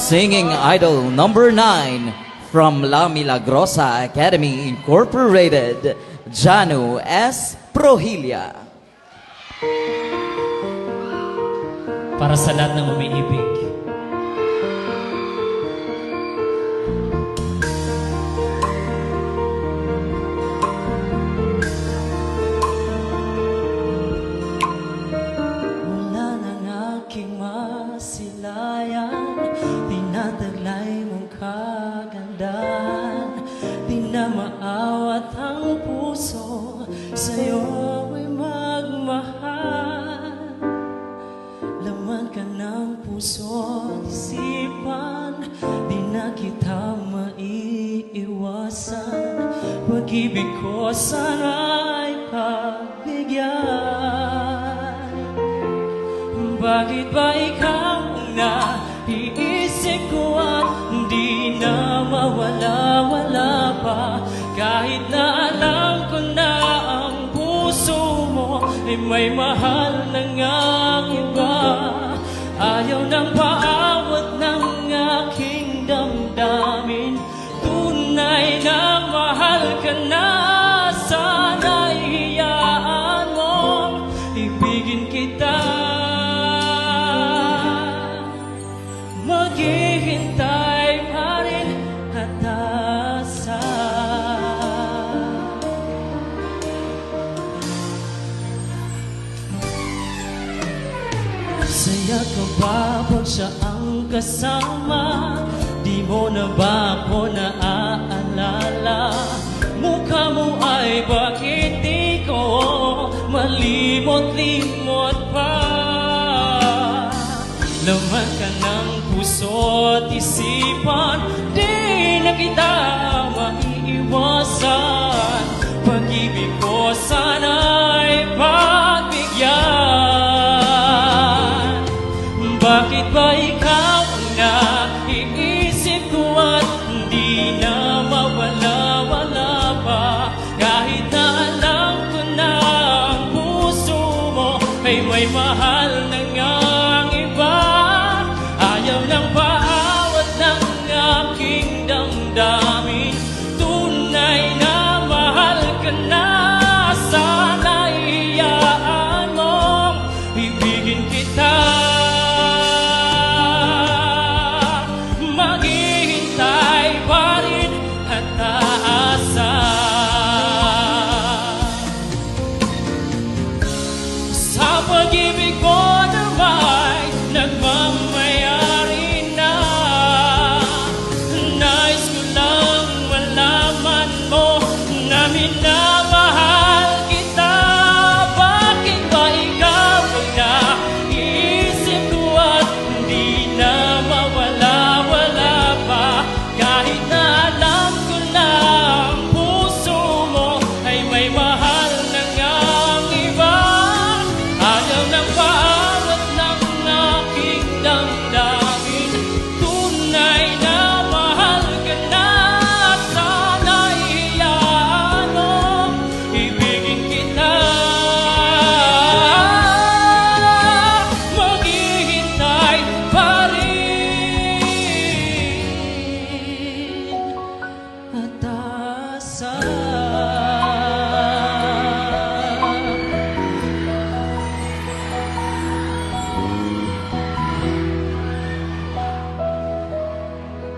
Singing Idol number 9 from La Milagrosa Academy Incorporated, Janu S. Prohilia. Para sa lahat ng umiibig. Wala nang aking masilayan, tinataglay mong kagandahan. Di na maawat ang puso, sa'yo ay magmahal. Laman ka ng puso at isipan, di na kita maiiwasan. Pag-ibig ko sana'y pagbigyan. Bakit ba ikaw ang naiisip ko at di na mawala-wala pa? Kahit na alam ko na ang puso mo ay may mahal ng ang iba. Ayaw nang paawat ng aking damdamin. Tunay na mahal ka na. Sana'y hiyaan mong ibigin kita. Maghihintay pa rin at asa. Saya ka ba pag siya ang kasama? Di mo na ba ako naaalala? Mukha mo ay bakit di ko malimot-limot pa? Laman ka ng puso at isipan, di na kita maiiwasan. Pag-ibig ko sana'y pagbigyan. Bakit ba ikaw ang